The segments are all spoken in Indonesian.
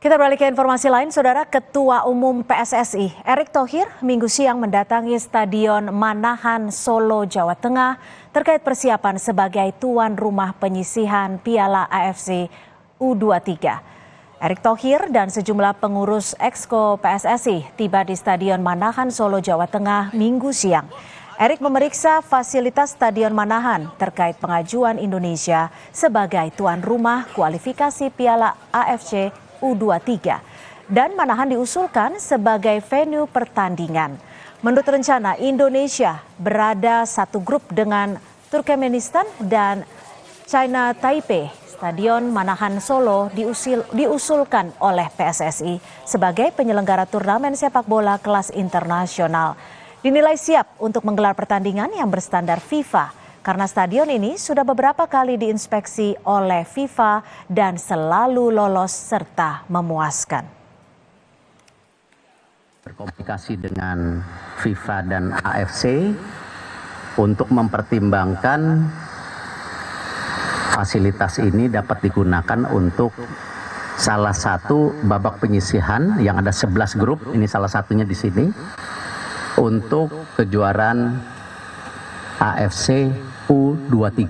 Kita beralih ke informasi lain, Saudara. Ketua Umum PSSI, Erick Thohir, Minggu siang mendatangi Stadion Manahan, Solo, Jawa Tengah terkait persiapan sebagai tuan rumah penyisihan Piala AFC U23. Erick Thohir dan sejumlah pengurus Exco PSSI tiba di Stadion Manahan, Solo, Jawa Tengah, Minggu siang. Erick memeriksa fasilitas Stadion Manahan terkait pengajuan Indonesia sebagai tuan rumah kualifikasi Piala AFC U23 dan Manahan diusulkan sebagai venue pertandingan. Menurut rencana, Indonesia berada satu grup dengan Turkmenistan dan China Taipei. Stadion Manahan Solo diusulkan oleh PSSI sebagai penyelenggara turnamen sepak bola kelas internasional. Dinilai siap untuk menggelar pertandingan yang berstandar FIFA karena stadion ini sudah beberapa kali diinspeksi oleh FIFA dan selalu lolos serta memuaskan. Berkomunikasi dengan FIFA dan AFC untuk mempertimbangkan fasilitas ini dapat digunakan untuk salah satu babak penyisihan yang ada 11 grup, ini salah satunya di sini, untuk kejuaraan AFC U23,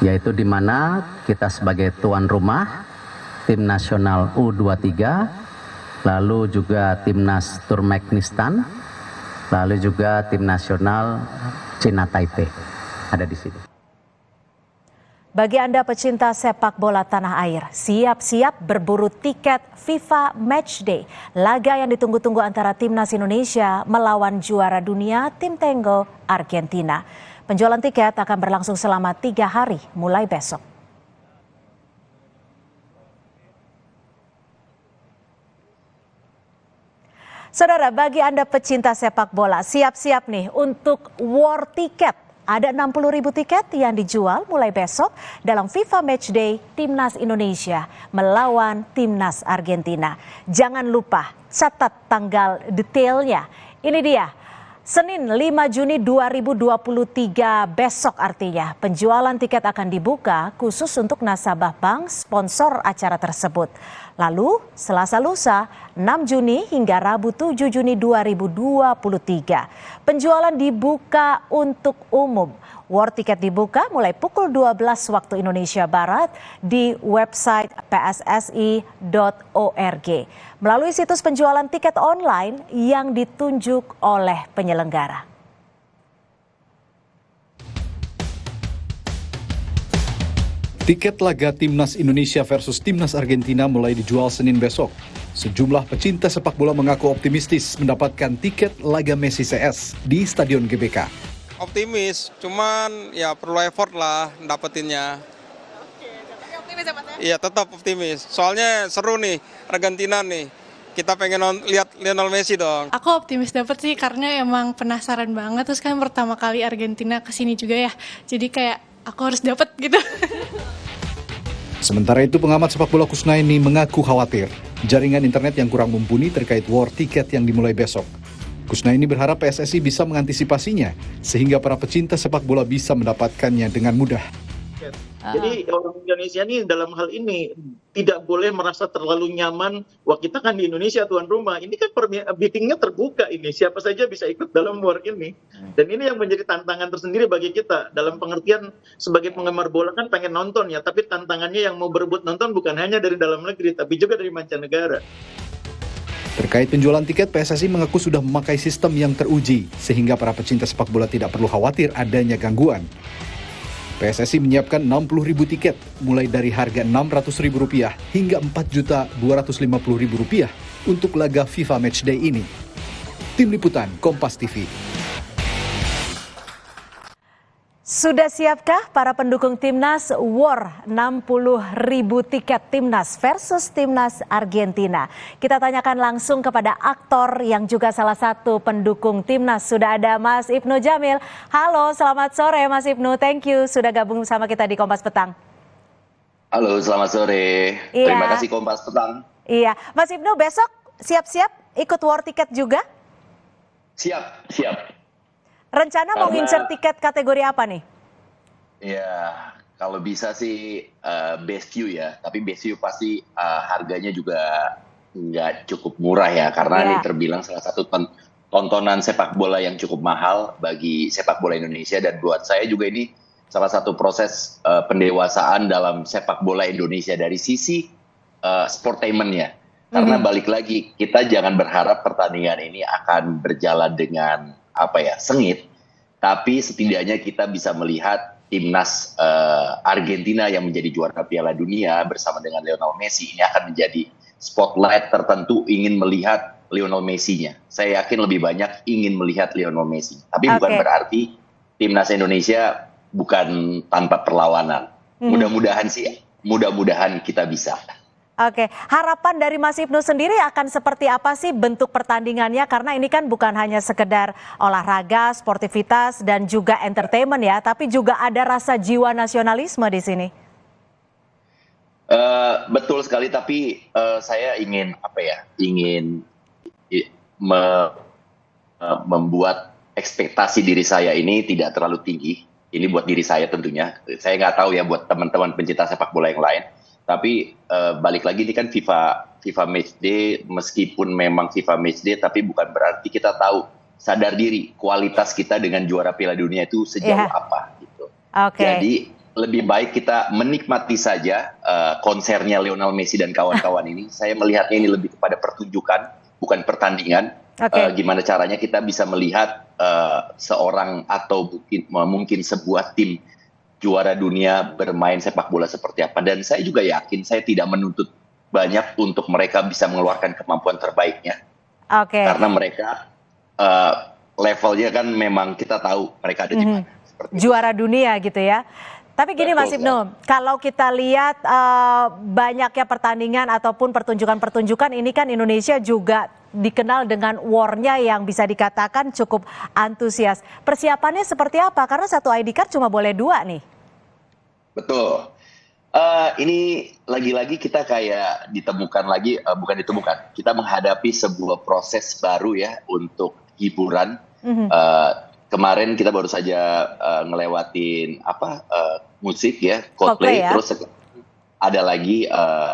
yaitu di mana kita sebagai tuan rumah tim nasional U23, lalu juga timnas Turkmenistan, lalu juga tim nasional China Taipei ada di sini. Bagi Anda pecinta sepak bola tanah air, siap-siap berburu tiket FIFA Matchday. Laga yang ditunggu-tunggu antara timnas Indonesia melawan juara dunia tim Tango Argentina. Penjualan tiket akan berlangsung selama 3 hari mulai besok. Saudara, bagi Anda pecinta sepak bola, siap-siap nih untuk war tiket. Ada 60.000 tiket yang dijual mulai besok dalam FIFA Matchday Timnas Indonesia melawan Timnas Argentina. Jangan lupa catat tanggal detailnya. Ini dia, Senin 5 Juni 2023 besok artinya. Penjualan tiket akan dibuka khusus untuk nasabah bank sponsor acara tersebut. Lalu Selasa lusa 6 Juni hingga Rabu 7 Juni 2023. Penjualan dibuka untuk umum. War tiket dibuka mulai pukul 12 waktu Indonesia Barat di website pssi.org melalui situs penjualan tiket online yang ditunjuk oleh penyelenggara. Tiket laga Timnas Indonesia versus Timnas Argentina mulai dijual Senin besok. Sejumlah pecinta sepak bola mengaku optimistis mendapatkan tiket laga Messi CS di Stadion GBK. Optimis, cuman ya perlu effort lah dapetinnya. Oke, tapi optimis ya Mas ya? Iya tetap optimis, soalnya seru nih Argentina nih. Kita pengen lihat Lionel Messi dong. Aku optimis dapet sih karena emang penasaran banget. Terus kan pertama kali Argentina kesini juga ya. Jadi kayak aku harus dapet gitu. Sementara itu pengamat sepak bola Kusnaini mengaku khawatir jaringan internet yang kurang mumpuni terkait war tiket yang dimulai besok. Kusnaini berharap PSSI bisa mengantisipasinya sehingga para pecinta sepak bola bisa mendapatkannya dengan mudah. Jadi orang Indonesia ini dalam hal ini tidak boleh merasa terlalu nyaman. Wah, kita kan di Indonesia tuan rumah. Ini kan biddingnya terbuka ini. Siapa saja bisa ikut dalam war ini. Dan ini yang menjadi tantangan tersendiri bagi kita. Dalam pengertian sebagai penggemar bola kan pengen nonton ya. Tapi tantangannya yang mau berebut nonton bukan hanya dari dalam negeri, tapi juga dari mancanegara. Terkait penjualan tiket, PSSI mengaku sudah memakai sistem yang teruji sehingga para pecinta sepak bola tidak perlu khawatir adanya gangguan. PSSI menyiapkan 60.000 tiket mulai dari harga Rp600.000 hingga Rp4.250.000 untuk laga FIFA Matchday ini. Tim Liputan Kompas TV. Sudah siapkah para pendukung Timnas war 60.000 tiket Timnas versus Timnas Argentina? Kita tanyakan langsung kepada aktor yang juga salah satu pendukung Timnas. Sudah ada Mas Ibnu Jamil. Halo, selamat sore Mas Ibnu. Thank you sudah gabung sama kita di Kompas Petang. Halo, selamat sore. Iya. Terima kasih Kompas Petang. Iya, Mas Ibnu besok siap-siap ikut war tiket juga? Siap. Rencana mau ngincer tiket kategori apa nih? Ya, Kalau bisa sih best view ya, tapi best view pasti harganya juga nggak cukup murah ya, karena ini Ya. terbilang salah satu tontonan sepak bola yang cukup mahal bagi sepak bola Indonesia, dan buat saya juga ini salah satu proses pendewasaan dalam sepak bola Indonesia dari sisi sportainment-nya. Karena balik lagi, kita jangan berharap pertandingan ini akan berjalan dengan sengit, tapi setidaknya kita bisa melihat timnas Argentina yang menjadi juara Piala Dunia bersama dengan Lionel Messi ini akan menjadi spotlight tertentu ingin melihat Lionel Messi-nya. Saya yakin lebih banyak ingin melihat Lionel Messi. Tapi bukan Oke. berarti timnas Indonesia bukan tanpa perlawanan. Mudah-mudahan kita bisa. Oke, harapan dari Mas Ibnu sendiri akan seperti apa sih bentuk pertandingannya? Karena ini kan bukan hanya sekedar olahraga, sportivitas, dan juga entertainment ya, tapi juga ada rasa jiwa nasionalisme di sini. Betul sekali, tapi saya ingin membuat ekspektasi diri saya ini tidak terlalu tinggi. Ini buat diri saya tentunya. Saya nggak tahu ya buat teman-teman pencinta sepak bola yang lain. Tapi balik lagi ini kan FIFA Matchday, meskipun memang FIFA Matchday, tapi bukan berarti kita tahu sadar diri kualitas kita dengan juara Piala Dunia itu sejauh apa gitu. Oke. Jadi lebih baik kita menikmati saja konsernya Lionel Messi dan kawan-kawan ini. Saya melihatnya ini lebih kepada pertunjukan, bukan pertandingan. Oke. Gimana caranya kita bisa melihat seorang atau mungkin sebuah tim juara dunia bermain sepak bola seperti apa. Dan saya juga yakin saya tidak menuntut banyak untuk mereka bisa mengeluarkan kemampuan terbaiknya. Oke. Karena mereka levelnya kan memang kita tahu mereka ada di mana. Seperti itu. Juara dunia gitu ya. Tapi gini Mas Betul, Ibnu, kalau kita lihat banyaknya pertandingan ataupun pertunjukan-pertunjukan ini kan Indonesia juga dikenal dengan war-nya yang bisa dikatakan cukup antusias. Persiapannya seperti apa? Karena satu ID card cuma boleh 2 nih. Betul. Ini lagi-lagi kita kayak bukan ditemukan. Kita menghadapi sebuah proses baru ya untuk hiburan. Kemarin kita baru saja ngelewatin musik ya, Coldplay, ya. terus ada lagi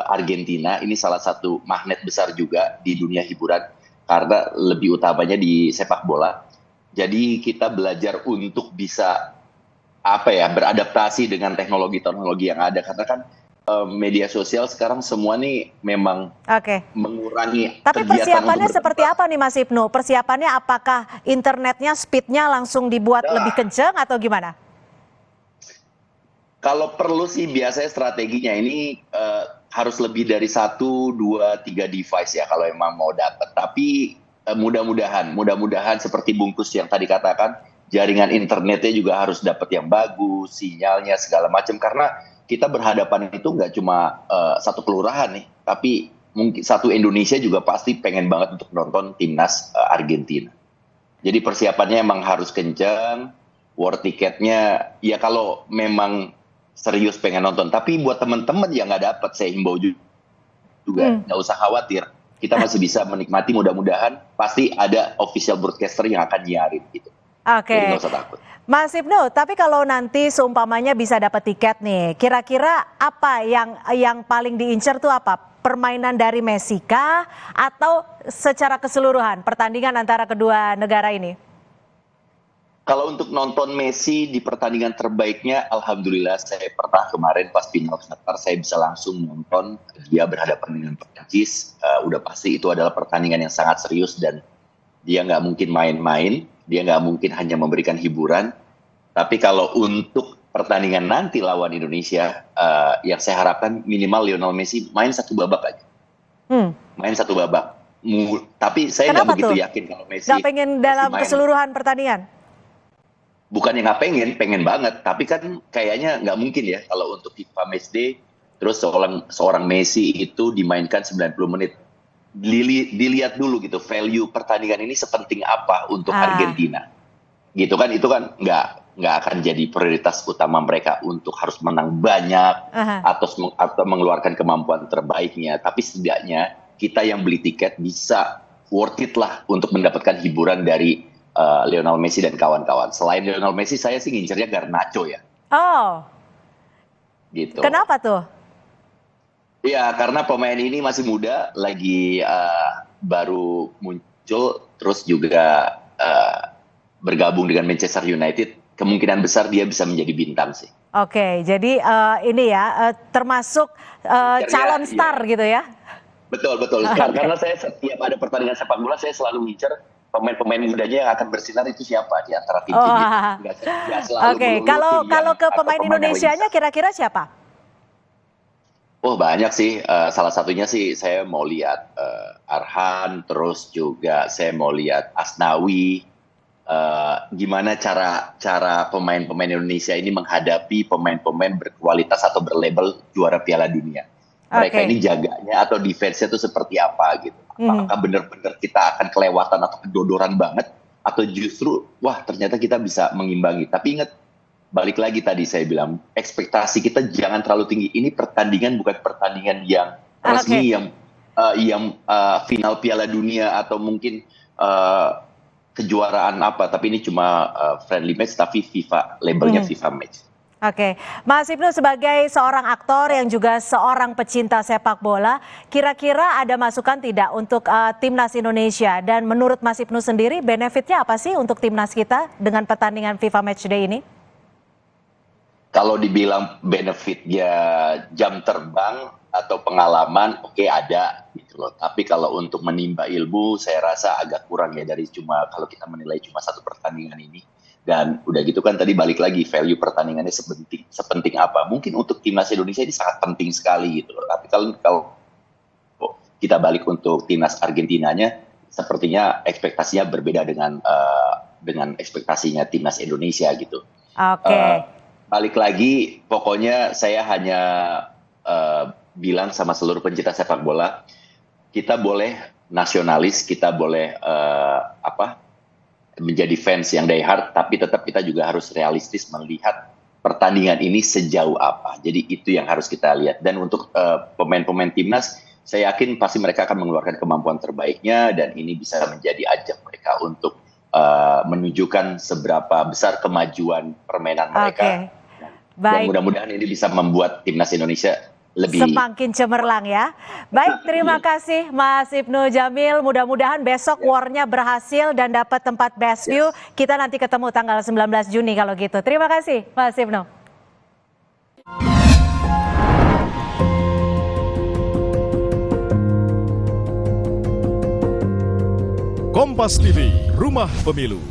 Argentina. Ini salah satu magnet besar juga di dunia hiburan karena lebih utamanya di sepak bola. Jadi kita belajar untuk bisa beradaptasi dengan teknologi-teknologi yang ada, karena kan media sosial sekarang semua nih memang mengurangi. Tapi persiapannya seperti apa nih Mas Ibnu? Persiapannya apakah internetnya speednya langsung dibuat lebih kencang atau gimana? Kalau perlu sih biasanya strateginya ini harus lebih dari 1, 2, 3 device ya kalau emang mau dapat. Tapi mudah-mudahan seperti Bungkus yang tadi katakan, jaringan internetnya juga harus dapat yang bagus, sinyalnya segala macam, karena kita berhadapan itu nggak cuma satu kelurahan nih, tapi mungkin satu Indonesia juga pasti pengen banget untuk nonton timnas Argentina. Jadi persiapannya emang harus kencang, war tiketnya ya kalau memang serius pengen nonton. Tapi buat teman-teman yang nggak dapat, saya himbau juga nggak usah khawatir. Kita masih bisa menikmati, mudah-mudahan pasti ada official broadcaster yang akan nyiarin gitu. Oke. Jadi nggak usah takut. Mas Ibnu, tapi kalau nanti seumpamanya bisa dapat tiket nih, kira-kira apa yang paling diincar tuh apa? Permainan dari Messi kah atau secara keseluruhan pertandingan antara kedua negara ini? Kalau untuk nonton Messi di pertandingan terbaiknya, alhamdulillah saya pernah kemarin pas final Qatar saya bisa langsung nonton dia berhadapan dengan Prancis. Udah pasti itu adalah pertandingan yang sangat serius dan dia nggak mungkin main-main. Dia nggak mungkin hanya memberikan hiburan. Tapi kalau untuk pertandingan nanti lawan Indonesia, yang saya harapkan minimal Lionel Messi main 1 babak aja. Main 1 babak. Tapi saya nggak begitu yakin kalau Messi. Nggak pengen dalam keseluruhan pertandingan? Bukannya nggak pengen banget. Tapi kan kayaknya nggak mungkin ya kalau untuk FIFA Matchday, terus seorang Messi itu dimainkan 90 menit. Dilihat dulu gitu value pertandingan ini sepenting apa untuk Argentina gitu kan, itu kan nggak akan jadi prioritas utama mereka untuk harus menang banyak atau mengeluarkan kemampuan terbaiknya, tapi setidaknya kita yang beli tiket bisa worth it lah untuk mendapatkan hiburan dari Lionel Messi dan kawan-kawan. Selain Lionel Messi, saya sih ngincernya Garnacho ya. gitu. Kenapa tuh? Iya, karena pemain ini masih muda, lagi baru muncul, terus juga bergabung dengan Manchester United. Kemungkinan besar dia bisa menjadi bintang sih. Oke, jadi ini ya termasuk calon star gitu ya? Betul. Karena saya setiap ada pertandingan sepak bola, saya selalu ngincer pemain-pemain mudanya yang akan bersinar itu siapa di antara tim-tim itu. Nggak selalu Oke, melulu kalau ke atau pemain Indonesianya kira-kira siapa? Oh banyak sih, salah satunya sih saya mau lihat Arhan, terus juga saya mau lihat Asnawi, gimana cara pemain-pemain Indonesia ini menghadapi pemain-pemain berkualitas atau berlabel juara Piala Dunia. Mereka ini jaganya atau defense-nya itu seperti apa gitu. Apakah benar-benar kita akan kelewatan atau kedodoran banget, atau justru wah ternyata kita bisa mengimbangi. Tapi ingat, balik lagi tadi saya bilang, ekspektasi kita jangan terlalu tinggi. Ini pertandingan bukan pertandingan yang resmi, yang final Piala Dunia atau mungkin kejuaraan apa. Tapi ini cuma friendly match, tapi FIFA, labelnya FIFA match. Oke, Mas Ibnu sebagai seorang aktor yang juga seorang pecinta sepak bola, kira-kira ada masukan tidak untuk timnas Indonesia? Dan menurut Mas Ibnu sendiri, benefitnya apa sih untuk timnas kita dengan pertandingan FIFA Matchday ini? Kalau dibilang benefitnya jam terbang atau pengalaman, oke ada gitu loh. Tapi kalau untuk menimba ilmu, saya rasa agak kurang ya dari kalau kita menilai cuma satu pertandingan ini. Dan udah gitu kan tadi balik lagi value pertandingannya sepenting apa. Mungkin untuk timnas Indonesia ini sangat penting sekali gitu loh. Tapi kalau kita balik untuk timnas Argentinanya, sepertinya ekspektasinya berbeda dengan ekspektasinya timnas Indonesia gitu. Oke. Balik lagi, pokoknya saya hanya bilang sama seluruh pencinta sepak bola, kita boleh nasionalis, kita boleh menjadi fans yang die hard, tapi tetap kita juga harus realistis melihat pertandingan ini sejauh apa. Jadi itu yang harus kita lihat. Dan untuk pemain-pemain timnas, saya yakin pasti mereka akan mengeluarkan kemampuan terbaiknya, dan ini bisa menjadi ajang mereka untuk menunjukkan seberapa besar kemajuan permainan mereka. Dan mudah-mudahan ini bisa membuat timnas Indonesia lebih semakin cemerlang ya. Baik, terima kasih Mas Ibnu Jamil. Mudah-mudahan besok war-nya berhasil dan dapat tempat best view. Kita nanti ketemu tanggal 19 Juni kalau gitu. Terima kasih Mas Ibnu. Kompas TV, Rumah Pemilu.